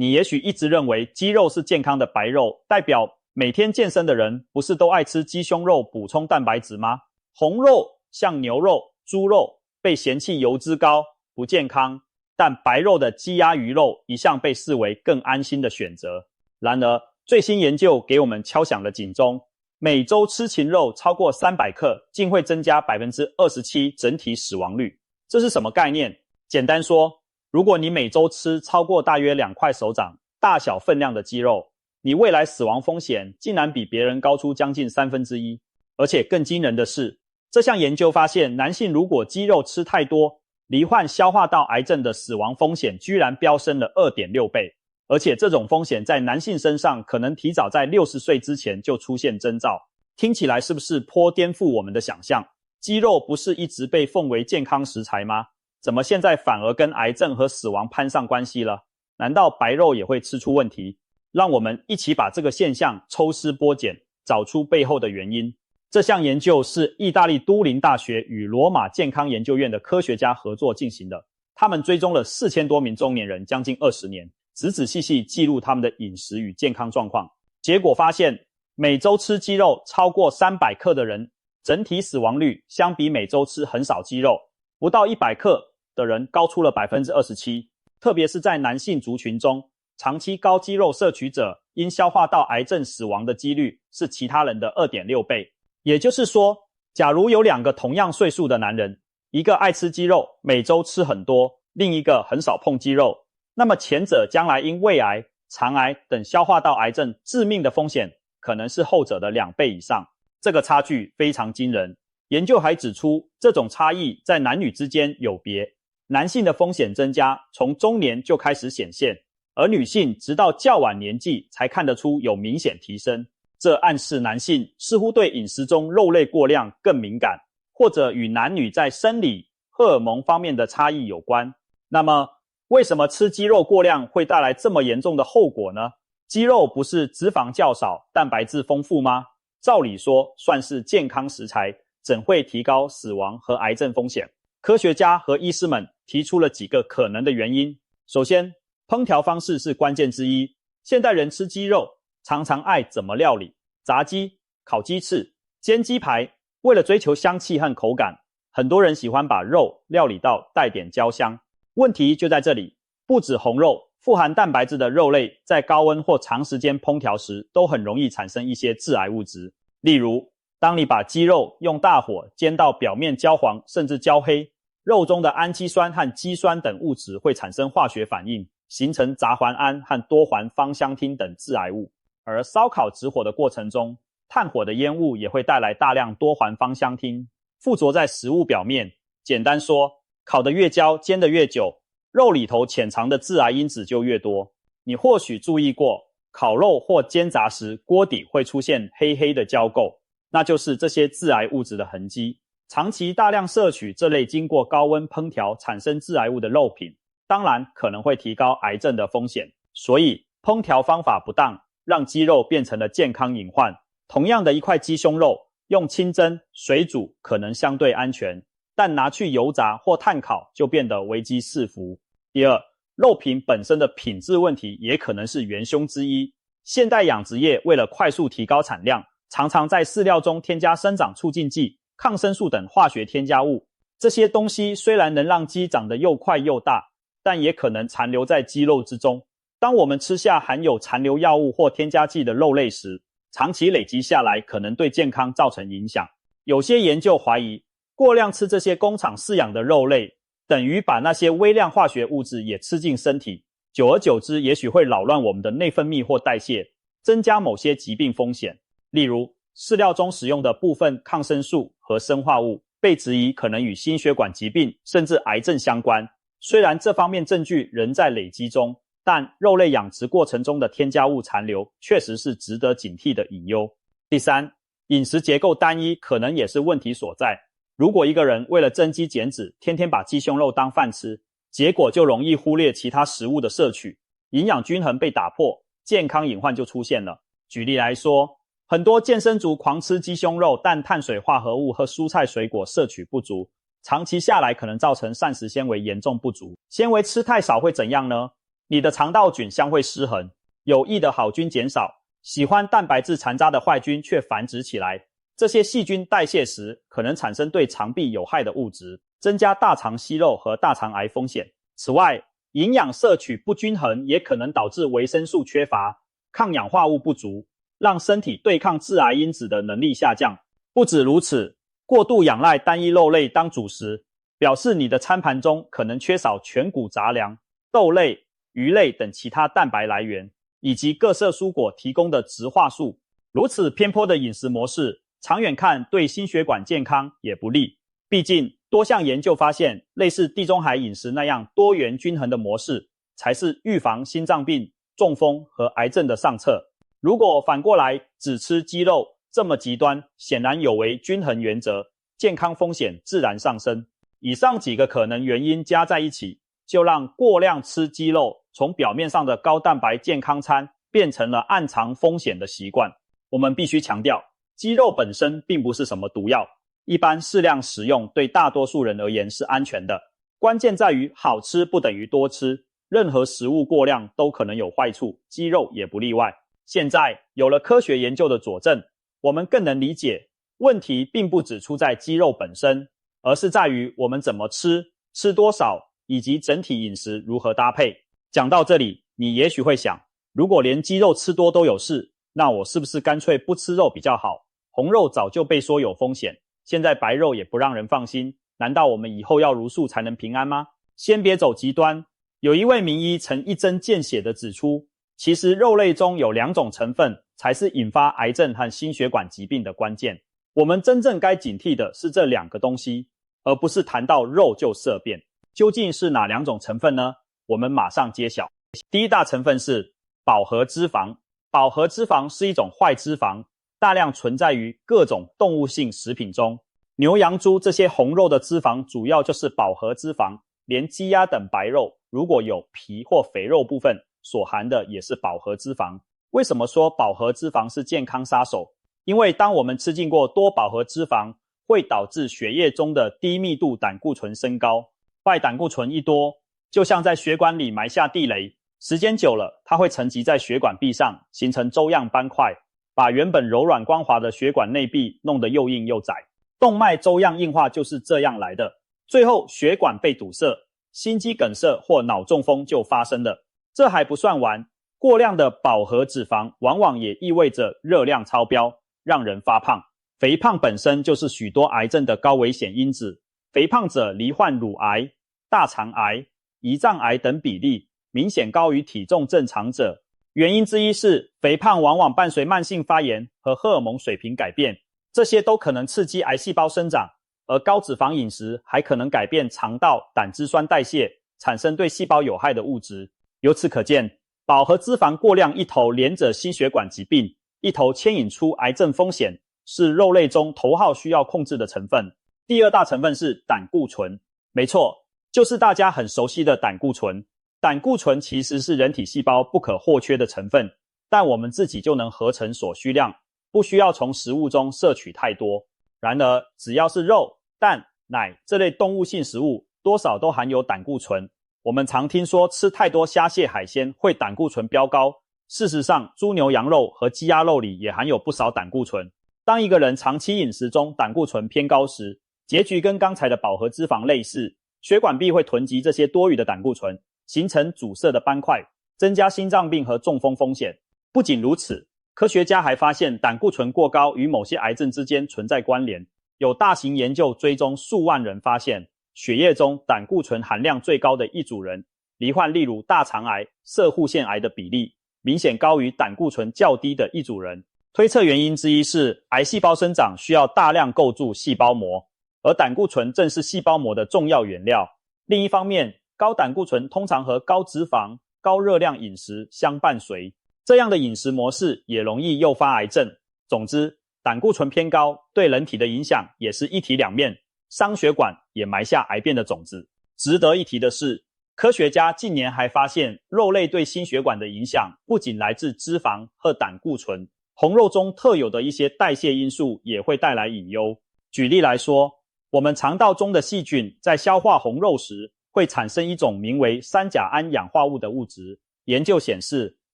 你也许一直认为鸡肉是健康的白肉，代表每天健身的人不是都爱吃鸡胸肉补充蛋白质吗？红肉像牛肉、猪肉被嫌弃油脂高、不健康，但白肉的鸡鸭鱼肉一向被视为更安心的选择。然而，最新研究给我们敲响了警钟，每周吃禽肉超过300克，竟会增加 27% 整体死亡率。这是什么概念？简单说，如果你每周吃超过大约2块手掌大小分量的鸡肉，你未来死亡风险竟然比别人高出将近1/3。而且更惊人的是，这项研究发现，男性如果鸡肉吃太多，罹患消化道癌症的死亡风险居然飙升了 2.6 倍。而且这种风险在男性身上可能提早在60岁之前就出现征兆。听起来是不是颇颠覆我们的想象？鸡肉不是一直被奉为健康食材吗？怎么现在反而跟癌症和死亡攀上关系了？难道白肉也会吃出问题？让我们一起把这个现象抽丝剥茧，找出背后的原因。这项研究是意大利都灵大学与罗马健康研究院的科学家合作进行的，他们追踪了4000多名中年人将近20年，仔仔细细记录他们的饮食与健康状况。结果发现，每周吃鸡肉超过300克的人，整体死亡率相比每周吃很少鸡肉不到100克的人高出了 27%。 特别是在男性族群中，长期高肌肉摄取者因消化道癌症死亡的几率是其他人的 2.6 倍。也就是说，假如有2个同样岁数的男人，一个爱吃鸡肉，每周吃很多，另一个很少碰鸡肉，那么前者将来因胃癌、肠癌等消化道癌症致命的风险可能是后者的2倍以上。这个差距非常惊人。研究还指出，这种差异在男女之间有别，男性的风险增加从中年就开始显现，而女性直到较晚年纪才看得出有明显提升。这暗示男性似乎对饮食中肉类过量更敏感，或者与男女在生理、荷尔蒙方面的差异有关。那么，为什么吃鸡肉过量会带来这么严重的后果呢？鸡肉不是脂肪较少、蛋白质丰富吗？照理说算是健康食材，怎会提高死亡和癌症风险？科学家和医师们提出了几个可能的原因。首先，烹调方式是关键之一。现代人吃鸡肉常常爱怎么料理，炸鸡、烤鸡翅、煎鸡排。为了追求香气和口感，很多人喜欢把肉料理到带点焦香。问题就在这里，不止红肉，富含蛋白质的肉类在高温或长时间烹调时都很容易产生一些致癌物质。例如，当你把鸡肉用大火煎到表面焦黄甚至焦黑，肉中的氨基酸和肌酸等物质会产生化学反应，形成杂环胺和多环芳香烃等致癌物。而烧烤直火的过程中，炭火的烟雾也会带来大量多环芳香烃，附着在食物表面。简单说，烤得越焦，煎得越久，肉里头潜藏的致癌因子就越多。你或许注意过，烤肉或煎炸时锅底会出现黑黑的焦垢，那就是这些致癌物质的痕迹。长期大量摄取这类经过高温烹调产生致癌物的肉品，当然可能会提高癌症的风险。所以烹调方法不当，让鸡肉变成了健康隐患。同样的一块鸡胸肉，用清蒸、水煮可能相对安全，但拿去油炸或炭烤就变得危机四伏。第二，肉品本身的品质问题也可能是元凶之一。现代养殖业为了快速提高产量，常常在饲料中添加生长促进剂、抗生素等化学添加物。这些东西虽然能让鸡长得又快又大，但也可能残留在鸡肉之中。当我们吃下含有残留药物或添加剂的肉类时，长期累积下来可能对健康造成影响。有些研究怀疑，过量吃这些工厂饲养的肉类，等于把那些微量化学物质也吃进身体，久而久之也许会扰乱我们的内分泌或代谢，增加某些疾病风险。例如，饲料中使用的部分抗生素和生化物被质疑可能与心血管疾病甚至癌症相关。虽然这方面证据仍在累积中，但肉类养殖过程中的添加物残留确实是值得警惕的隐忧。第三，饮食结构单一可能也是问题所在。如果一个人为了增肌减脂，天天把鸡胸肉当饭吃，结果就容易忽略其他食物的摄取，营养均衡被打破，健康隐患就出现了。举例来说，很多健身族狂吃鸡胸肉，但碳水化合物和蔬菜水果摄取不足，长期下来可能造成膳食纤维严重不足。纤维吃太少会怎样呢？你的肠道菌相会失衡，有益的好菌减少，喜欢蛋白质残渣的坏菌却繁殖起来。这些细菌代谢时可能产生对肠壁有害的物质，增加大肠息肉和大肠癌风险。此外，营养摄取不均衡也可能导致维生素缺乏、抗氧化物不足，让身体对抗致癌因子的能力下降。不止如此，过度仰赖单一肉类当主食，表示你的餐盘中可能缺少全谷杂粮、豆类、鱼类等其他蛋白来源，以及各色蔬果提供的植化素。如此偏颇的饮食模式，长远看对心血管健康也不利。毕竟多项研究发现，类似地中海饮食那样多元均衡的模式，才是预防心脏病、中风和癌症的上策。如果反过来只吃鸡肉，这么极端，显然有违均衡原则，健康风险自然上升。以上几个可能原因加在一起，就让过量吃鸡肉从表面上的高蛋白健康餐变成了暗藏风险的习惯。我们必须强调，鸡肉本身并不是什么毒药，一般适量食用对大多数人而言是安全的。关键在于好吃不等于多吃，任何食物过量都可能有坏处，鸡肉也不例外。现在有了科学研究的佐证，我们更能理解问题并不只出在鸡肉本身，而是在于我们怎么吃、吃多少，以及整体饮食如何搭配。讲到这里，你也许会想，如果连鸡肉吃多都有事，那我是不是干脆不吃肉比较好？红肉早就被说有风险，现在白肉也不让人放心，难道我们以后要茹素才能平安吗？先别走极端，有一位名医曾一针见血地指出，其实肉类中有2种成分才是引发癌症和心血管疾病的关键。我们真正该警惕的是这2个东西，而不是谈到肉就色变。究竟是哪2种成分呢？我们马上揭晓。第一大成分是饱和脂肪。饱和脂肪是一种坏脂肪，大量存在于各种动物性食品中。牛、羊、猪这些红肉的脂肪主要就是饱和脂肪，连鸡鸭等白肉如果有皮或肥肉部分，所含的也是饱和脂肪。为什么说饱和脂肪是健康杀手？因为当我们吃进过多饱和脂肪，会导致血液中的低密度胆固醇升高。坏胆固醇一多，就像在血管里埋下地雷，时间久了，它会沉积在血管壁上，形成粥样斑块，把原本柔软光滑的血管内壁弄得又硬又窄。动脉粥样硬化就是这样来的，最后血管被堵塞，心肌梗塞或脑中风就发生了。这还不算完，过量的饱和脂肪往往也意味着热量超标，让人发胖。肥胖本身就是许多癌症的高危险因子，肥胖者罹患乳癌、大肠癌、胰脏癌等比例明显高于体重正常者。原因之一是肥胖往往伴随慢性发炎和荷尔蒙水平改变，这些都可能刺激癌细胞生长，而高脂肪饮食还可能改变肠道胆汁酸代谢，产生对细胞有害的物质。由此可见，饱和脂肪过量一头连着心血管疾病，一头牵引出癌症风险，是肉类中头号需要控制的成分。第二大成分是胆固醇。没错，就是大家很熟悉的胆固醇。胆固醇其实是人体细胞不可或缺的成分，但我们自己就能合成所需量，不需要从食物中摄取太多。然而，只要是肉、蛋、奶这类动物性食物，多少都含有胆固醇。我们常听说吃太多虾蟹海鲜会胆固醇飙高，事实上，猪牛羊肉和鸡鸭肉里也含有不少胆固醇。当一个人长期饮食中胆固醇偏高时，结局跟刚才的饱和脂肪类似，血管壁会囤积这些多余的胆固醇，形成阻塞的斑块，增加心脏病和中风风险。不仅如此，科学家还发现胆固醇过高与某些癌症之间存在关联。有大型研究追踪数万人，发现血液中胆固醇含量最高的一组人，罹患例如大肠癌、攝護腺癌的比例明显高于胆固醇较低的一组人。推测原因之一是癌细胞生长需要大量构筑细胞膜，而胆固醇正是细胞膜的重要原料。另一方面，高胆固醇通常和高脂肪、高热量饮食相伴随，这样的饮食模式也容易诱发癌症。总之，胆固醇偏高对人体的影响也是一体两面，伤血管也埋下癌变的种子。值得一提的是，科学家近年还发现肉类对心血管的影响不仅来自脂肪和胆固醇，红肉中特有的一些代谢因素也会带来隐忧。举例来说，我们肠道中的细菌在消化红肉时，会产生一种名为三甲胺氧化物的物质。研究显示，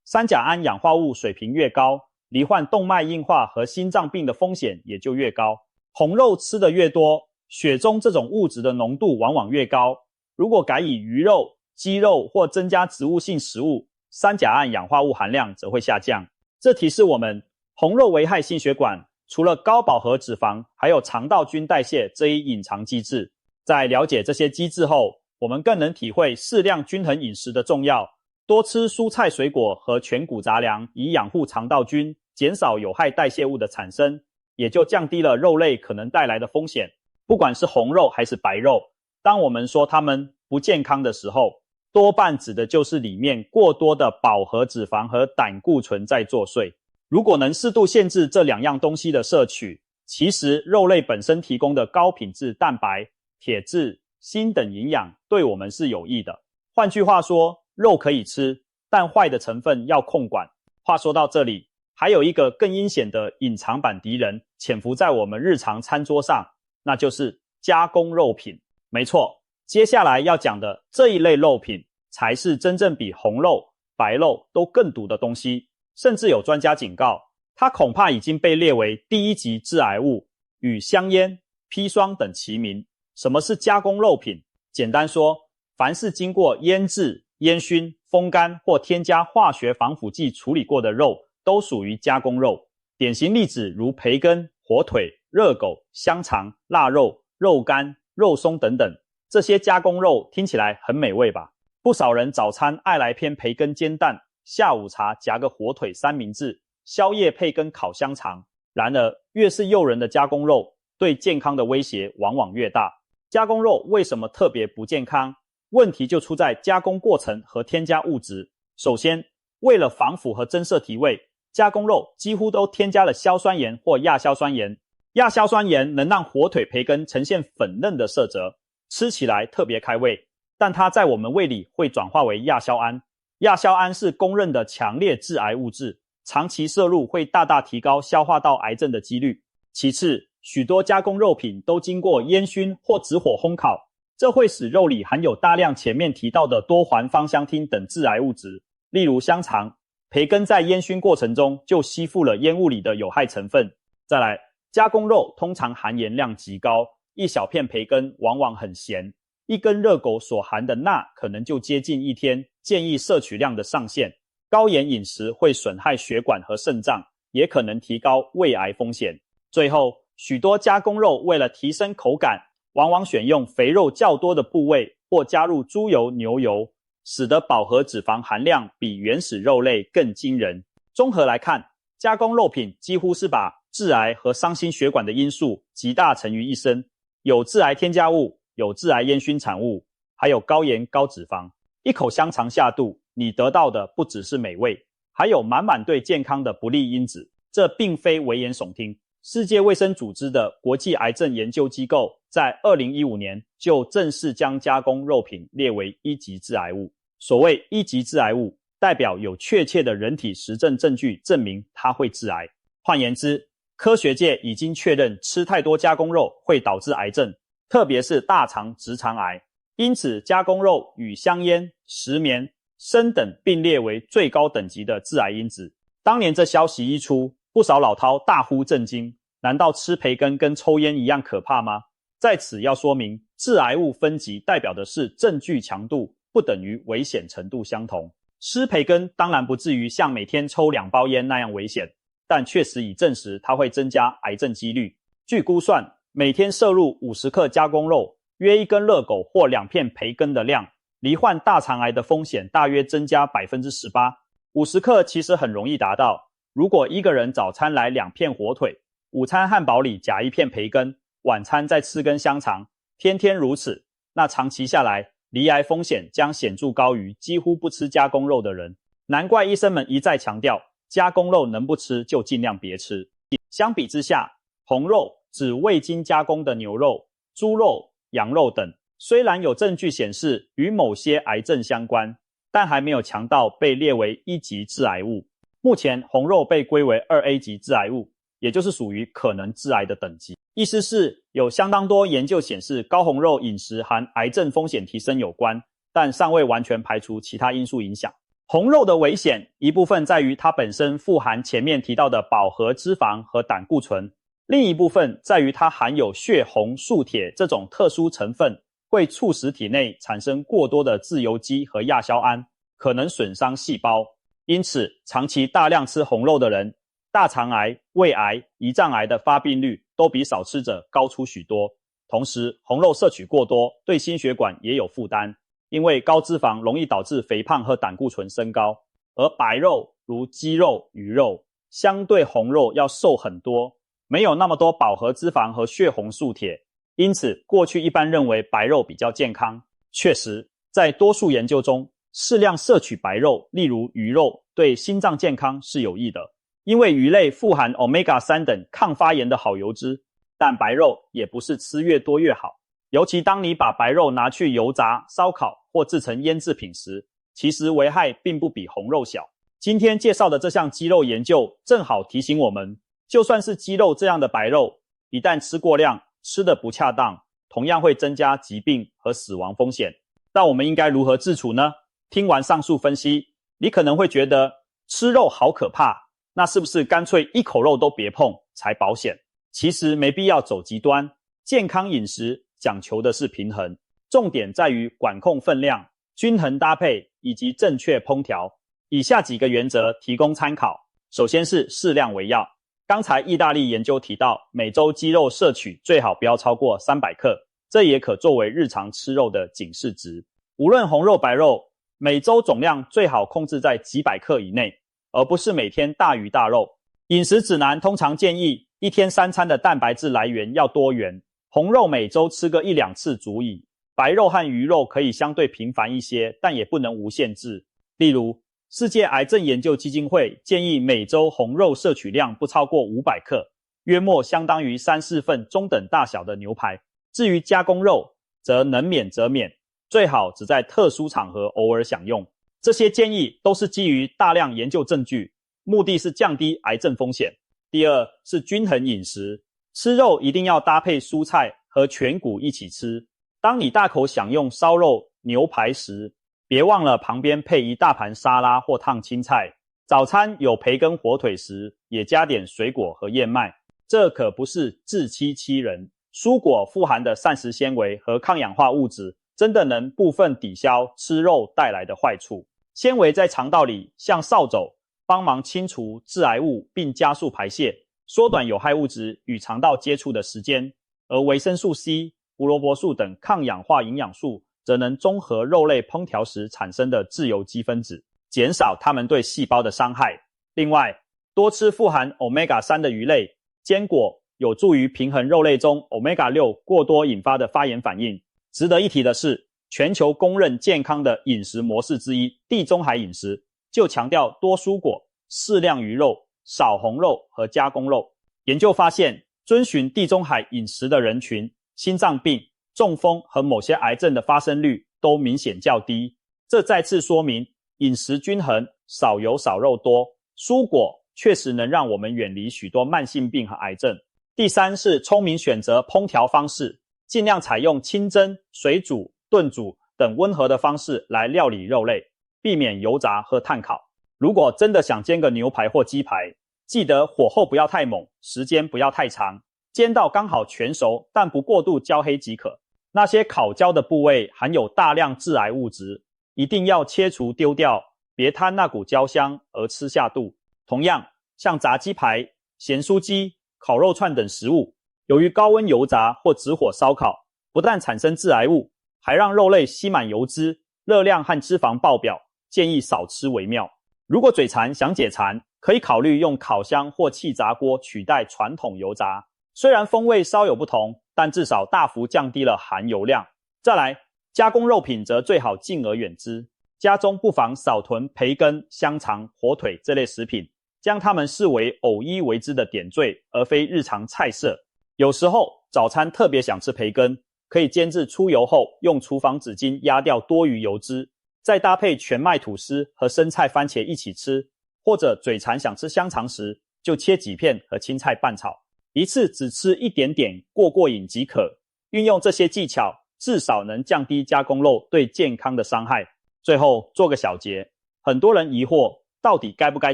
三甲胺氧化物水平越高，罹患动脉硬化和心脏病的风险也就越高。红肉吃的越多，血中这种物质的浓度往往越高。如果改以鱼肉、鸡肉或增加植物性食物，三甲胺氧化物含量则会下降。这提示我们，红肉危害心血管，除了高饱和脂肪，还有肠道菌代谢这一隐藏机制。在了解这些机制后，我们更能体会适量均衡饮食的重要。多吃蔬菜水果和全谷杂粮，以养护肠道菌，减少有害代谢物的产生，也就降低了肉类可能带来的风险。不管是红肉还是白肉，当我们说它们不健康的时候，多半指的就是里面过多的饱和脂肪和胆固醇在作祟。如果能适度限制这两样东西的摄取，其实肉类本身提供的高品质蛋白、铁质、锌等营养对我们是有益的。换句话说，肉可以吃，但坏的成分要控管。话说到这里，还有一个更阴险的隐藏版敌人潜伏在我们日常餐桌上，那就是加工肉品。没错，接下来要讲的这一类肉品才是真正比红肉、白肉都更毒的东西。甚至有专家警告，它恐怕已经被列为第一级致癌物，与香烟、砒霜等齐名。什么是加工肉品？简单说，凡是经过腌制、烟熏、风干或添加化学防腐剂处理过的肉，都属于加工肉。典型例子如培根、火腿、热狗、香肠、腊肉、肉干、肉松等等。这些加工肉听起来很美味吧？不少人早餐爱来片培根煎蛋，下午茶夹个火腿三明治，宵夜配根烤香肠。然而，越是诱人的加工肉，对健康的威胁往往越大。加工肉为什么特别不健康？问题就出在加工过程和添加物质。首先，为了防腐和增色提味，加工肉几乎都添加了硝酸盐或亚硝酸盐。亚硝酸盐能让火腿培根呈现粉嫩的色泽，吃起来特别开胃，但它在我们胃里会转化为亚硝胺。亚硝胺是公认的强烈致癌物质，长期摄入会大大提高消化道癌症的几率。其次，许多加工肉品都经过烟熏或直火烘烤，这会使肉里含有大量前面提到的多环芳香烃等致癌物质。例如香肠、培根在烟熏过程中就吸附了烟雾里的有害成分。再来，加工肉通常含盐量极高，一小片培根往往很咸，一根热狗所含的钠可能就接近一天建议摄取量的上限。高盐饮食会损害血管和肾脏，也可能提高胃癌风险。最后，许多加工肉为了提升口感，往往选用肥肉较多的部位，或加入猪油、牛油，使得饱和脂肪含量比原始肉类更惊人。综合来看，加工肉品几乎是把致癌和伤心血管的因素集大成于一身，有致癌添加物，有致癌烟熏产物，还有高盐高脂肪。一口香肠下肚，你得到的不只是美味，还有满满对健康的不利因子。这并非危言耸听。世界卫生组织的国际癌症研究机构在2015年就正式将加工肉品列为一级致癌物。所谓一级致癌物，代表有确切的人体实证证据证明它会致癌。换言之，科学界已经确认吃太多加工肉会导致癌症，特别是大肠直肠癌。因此，加工肉与香烟、石棉、砷等并列为最高等级的致癌因子。当年这消息一出，不少老饕大呼震惊，难道吃培根跟抽烟一样可怕吗？在此要说明，致癌物分级代表的是证据强度不等于危险程度相同。吃培根当然不至于像每天抽2包烟那样危险，但确实已证实它会增加癌症几率。据估算，每天摄入50克加工肉，约1根热狗或2片培根的量，罹患大肠癌的风险大约增加 18%。 50克其实很容易达到，如果一个人早餐来2片火腿，午餐汉堡里夹1片培根，晚餐再吃根香肠，天天如此，那长期下来，罹癌风险将显著高于几乎不吃加工肉的人。难怪医生们一再强调，加工肉能不吃就尽量别吃。相比之下，红肉指未经加工的牛肉、猪肉、羊肉等，虽然有证据显示与某些癌症相关，但还没有强到被列为一级致癌物。目前红肉被归为2A 级致癌物，也就是属于可能致癌的等级。意思是有相当多研究显示高红肉饮食和癌症风险提升有关，但尚未完全排除其他因素影响。红肉的危险一部分在于它本身富含前面提到的饱和脂肪和胆固醇，另一部分在于它含有血红素铁这种特殊成分，会促使体内产生过多的自由基和亚硝胺，可能损伤细胞。因此，长期大量吃红肉的人，大肠癌、胃癌、胰脏癌的发病率都比少吃者高出许多。同时，红肉摄取过多对心血管也有负担，因为高脂肪容易导致肥胖和胆固醇升高，而白肉如鸡肉、鱼肉相对红肉要瘦很多，没有那么多饱和脂肪和血红素铁，因此过去一般认为白肉比较健康。确实，在多数研究中，适量摄取白肉，例如鱼肉，对心脏健康是有益的，因为鱼类富含 Omega-3 等抗发炎的好油脂，但白肉也不是吃越多越好，尤其当你把白肉拿去油炸、烧烤或制成腌制品时，其实危害并不比红肉小。今天介绍的这项鸡肉研究正好提醒我们，就算是鸡肉这样的白肉，一旦吃过量，吃得不恰当，同样会增加疾病和死亡风险。但我们应该如何自处呢？听完上述分析，你可能会觉得吃肉好可怕，那是不是干脆一口肉都别碰才保险？其实没必要走极端，健康饮食讲求的是平衡，重点在于管控分量、均衡搭配以及正确烹调。以下几个原则提供参考。首先是适量为要。刚才意大利研究提到，每周鸡肉摄取最好不要超过300克，这也可作为日常吃肉的警示值。无论红肉白肉，每周总量最好控制在几百克以内，而不是每天大鱼大肉。饮食指南通常建议一天3餐的蛋白质来源要多元，红肉每周吃个1-2次足矣，白肉和鱼肉可以相对频繁一些，但也不能无限制。例如，世界癌症研究基金会建议每周红肉摄取量不超过500克，约莫相当于3-4份中等大小的牛排。至于加工肉，则能免则免，最好只在特殊场合偶尔享用。这些建议都是基于大量研究证据，目的是降低癌症风险。第二是均衡饮食，吃肉一定要搭配蔬菜和全谷一起吃。当你大口享用烧肉、牛排时，别忘了旁边配一大盘沙拉或烫青菜。早餐有培根火腿时，也加点水果和燕麦，这可不是自欺欺人。蔬果富含的膳食纤维和抗氧化物质真的能部分抵消吃肉带来的坏处。纤维在肠道里像扫帚，帮忙清除致癌物并加速排泄，缩短有害物质与肠道接触的时间。而维生素 C、胡萝卜素等抗氧化营养素则能中和肉类烹调时产生的自由基分子，减少它们对细胞的伤害。另外，多吃富含 Omega-3 的鱼类、坚果，有助于平衡肉类中 Omega-6 过多引发的发炎反应。值得一提的是，全球公认健康的饮食模式之一地中海饮食就强调多蔬果、适量鱼肉、少红肉和加工肉。研究发现，遵循地中海饮食的人群，心脏病、中风和某些癌症的发生率都明显较低。这再次说明饮食均衡，少油少肉多，蔬果确实能让我们远离许多慢性病和癌症。第三是聪明选择烹调方式，尽量采用清蒸、水煮、炖煮等温和的方式来料理肉类，避免油炸和炭烤。如果真的想煎个牛排或鸡排，记得火候不要太猛，时间不要太长，煎到刚好全熟但不过度焦黑即可。那些烤焦的部位含有大量致癌物质，一定要切除丢掉，别贪那股焦香而吃下肚。同样，像炸鸡排、咸酥鸡、烤肉串等食物，由于高温油炸或直火烧烤，不但产生致癌物，还让肉类吸满油脂，热量和脂肪爆表，建议少吃为妙。如果嘴馋想解馋，可以考虑用烤箱或气炸锅取代传统油炸，虽然风味稍有不同，但至少大幅降低了含油量。再来，加工肉品则最好敬而远之，家中不妨少囤培根、香肠、火腿这类食品，将它们视为偶一为之的点缀，而非日常菜色。有时候早餐特别想吃培根，可以煎至出油后，用厨房纸巾压掉多余油脂，再搭配全麦吐司和生菜番茄一起吃，或者嘴馋想吃香肠时，就切几片和青菜拌炒。一次只吃一点点，过瘾即可。运用这些技巧，至少能降低加工肉对健康的伤害。最后做个小结，很多人疑惑到底该不该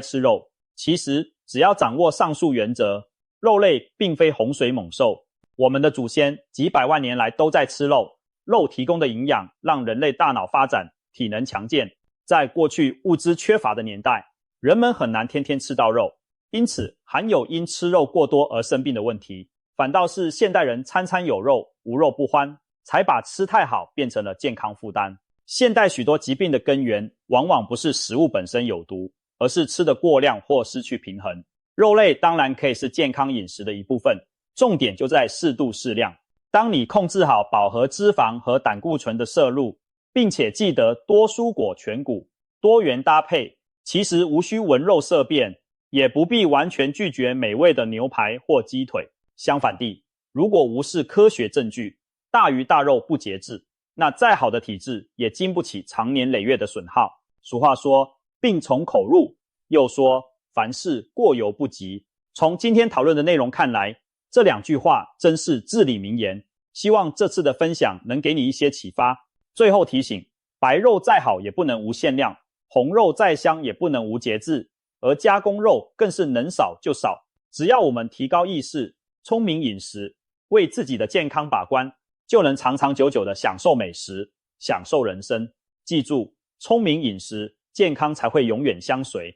吃肉？其实只要掌握上述原则，肉类并非洪水猛兽。我们的祖先几百万年来都在吃肉，肉提供的营养让人类大脑发展，体能强健。在过去物资缺乏的年代，人们很难天天吃到肉，因此罕有因吃肉过多而生病的问题。反倒是现代人餐餐有肉，无肉不欢，才把吃太好变成了健康负担。现代许多疾病的根源往往不是食物本身有毒，而是吃的过量或失去平衡。肉类当然可以是健康饮食的一部分，重点就在适度适量。当你控制好饱和脂肪和胆固醇的摄入，并且记得多蔬果全谷，多元搭配，其实无需闻肉色变，也不必完全拒绝美味的牛排或鸡腿。相反地，如果无视科学证据，大鱼大肉不节制，那再好的体质也经不起长年累月的损耗。俗话说，病从口入，又说凡事过犹不及。从今天讨论的内容看来，这两句话真是至理名言。希望这次的分享能给你一些启发。最后提醒，白肉再好也不能无限量，红肉再香也不能无节制，而加工肉更是能少就少。只要我们提高意识，聪明饮食，为自己的健康把关，就能长长久久的享受美食，享受人生。记住，聪明饮食，健康才会永远相随。